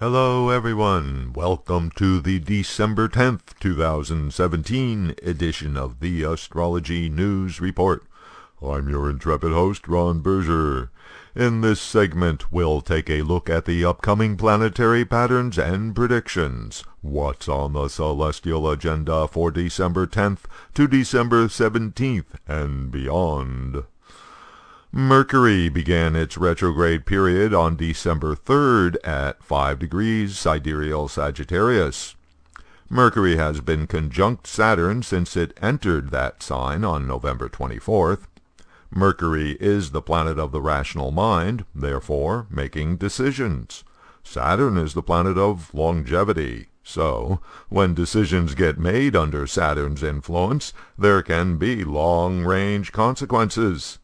Hello everyone, welcome to the December 10th, 2017 edition of the Astrology News Report. I'm your intrepid host, Ron Berger. In this segment, we'll take a look at the upcoming planetary patterns and predictions. What's on the celestial agenda for December 10th to December 17th and beyond. Mercury began its retrograde period on December 3rd at 5 degrees sidereal Sagittarius. Mercury has been conjunct Saturn since it entered that sign on November 24th. Mercury is the planet of the rational mind, therefore making decisions. Saturn is the planet of longevity, so when decisions get made under Saturn's influence, there can be long-range consequences.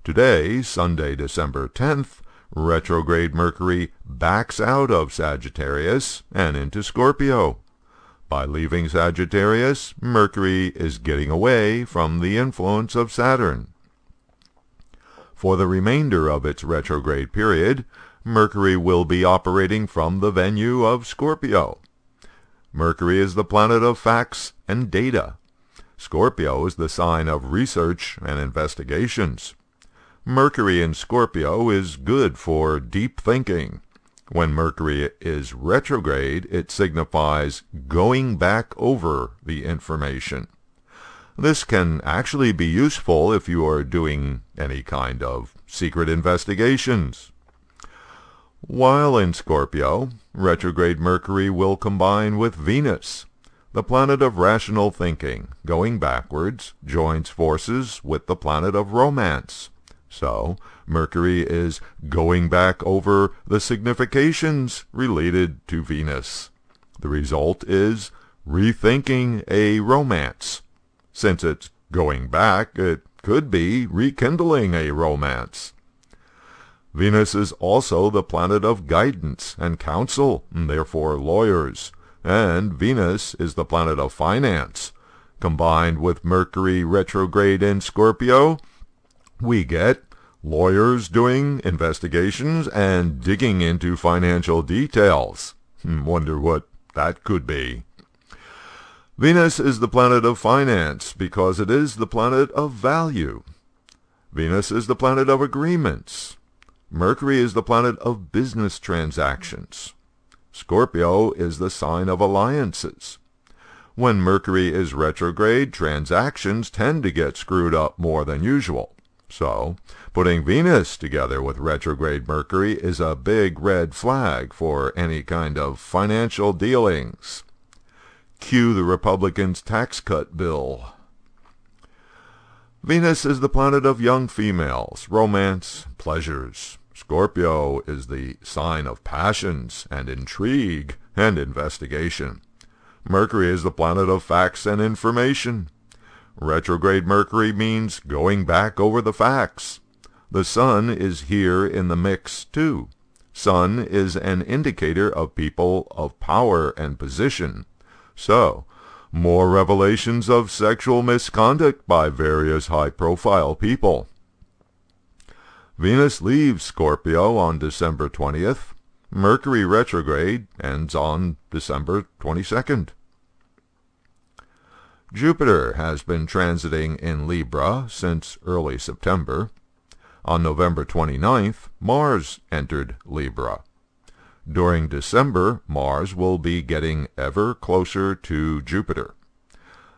Today, Sunday, December 10th, retrograde Mercury backs out of Sagittarius and into Scorpio. By leaving Sagittarius, Mercury is getting away from the influence of Saturn. For the remainder of its retrograde period, Mercury will be operating from the venue of Scorpio. Mercury is the planet of facts and data. Scorpio is the sign of research and investigations. Mercury in Scorpio is good for deep thinking. When Mercury is retrograde, it signifies going back over the information. This can actually be useful if you are doing any kind of secret investigations. While in Scorpio, retrograde Mercury will combine with Venus. The planet of rational thinking, going backwards, joins forces with the planet of romance. So, Mercury is going back over the significations related to Venus. The result is rethinking a romance. Since it's going back, it could be rekindling a romance. Venus is also the planet of guidance and counsel, and therefore lawyers, and Venus is the planet of finance. Combined with Mercury retrograde in Scorpio, we get lawyers doing investigations and digging into financial details. Wonder what that could be. Venus is the planet of finance because it is the planet of value. Venus is the planet of agreements. Mercury is the planet of business transactions. Scorpio is the sign of alliances. When Mercury is retrograde, transactions tend to get screwed up more than usual. So, putting Venus together with retrograde Mercury is a big red flag for any kind of financial dealings. Cue the Republicans' tax cut bill. Venus is the planet of young females, romance, pleasures. Scorpio is the sign of passions and intrigue and investigation. Mercury is the planet of facts and information. Retrograde Mercury means going back over the facts. The Sun is here in the mix too. Sun is an indicator of people of power and position. So, more revelations of sexual misconduct by various high-profile people. Venus leaves Scorpio on December 20th. Mercury retrograde ends on December 22nd. Jupiter has been transiting in Libra since early September. On November 29th, Mars entered Libra. During December, Mars will be getting ever closer to Jupiter.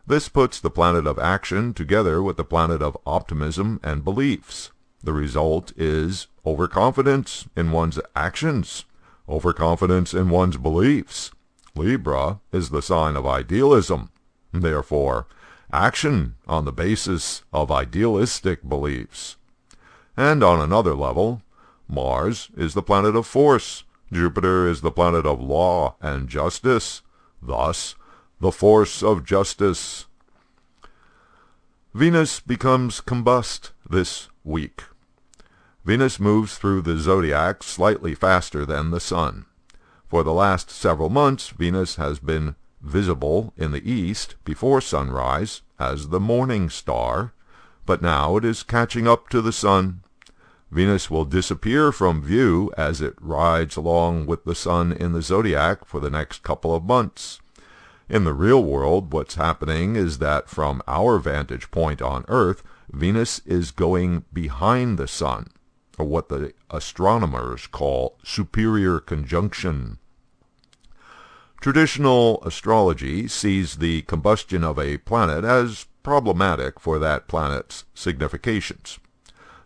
This puts the planet of action together with the planet of optimism and beliefs. The result is overconfidence in one's actions, overconfidence in one's beliefs. Libra is the sign of idealism. Therefore, action on the basis of idealistic beliefs. And on another level, Mars is the planet of force. Jupiter is the planet of law and justice. Thus, the force of justice. Venus becomes combust this week. Venus moves through the zodiac slightly faster than the Sun. For the last several months, Venus has been visible in the east before sunrise as the morning star, but now it is catching up to the Sun. Venus will disappear from view as it rides along with the Sun in the zodiac for the next couple of months. In the real world, what's happening is that from our vantage point on Earth, Venus is going behind the Sun, or what the astronomers call superior conjunction. Traditional astrology sees the combustion of a planet as problematic for that planet's significations.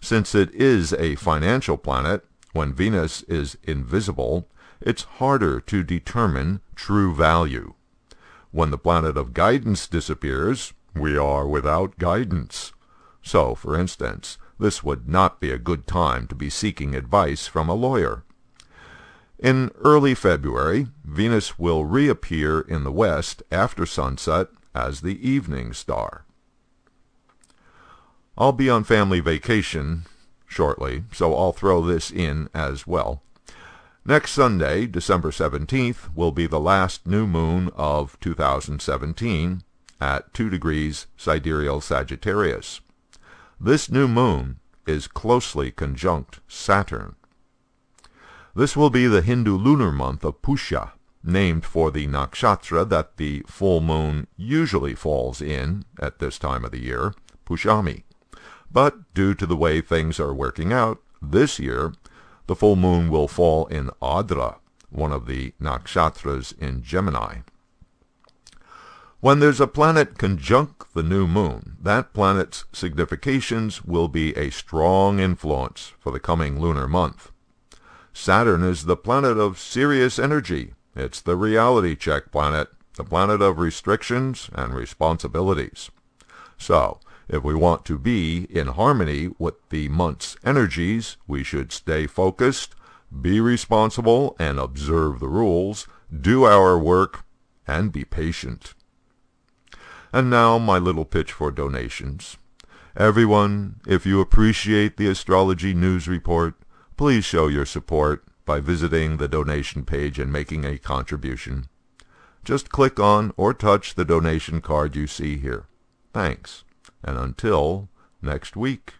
Since it is a financial planet, when Venus is invisible, it's harder to determine true value. When the planet of guidance disappears, we are without guidance. So, for instance, this would not be a good time to be seeking advice from a lawyer. In early February, Venus will reappear in the west after sunset as the evening star. I'll be on family vacation shortly, so I'll throw this in as well. Next Sunday, December 17th, will be the last new moon of 2017 at 2 degrees sidereal Sagittarius. This new moon is closely conjunct Saturn. This will be the Hindu lunar month of Pusha, named for the nakshatra that the full moon usually falls in at this time of the year, Pushami. But due to the way things are working out, this year the full moon will fall in Adra, one of the nakshatras in Gemini. When there's a planet conjunct the new moon, that planet's significations will be a strong influence for the coming lunar month. Saturn is the planet of serious energy. It's the reality check planet, the planet of restrictions and responsibilities. So, if we want to be in harmony with the month's energies, we should stay focused, be responsible, and observe the rules, do our work, and be patient. And now my little pitch for donations. Everyone, if you appreciate the Astrology News Report, please show your support by visiting the donation page and making a contribution. Just click on or touch the donation card you see here. Thanks. And until next week.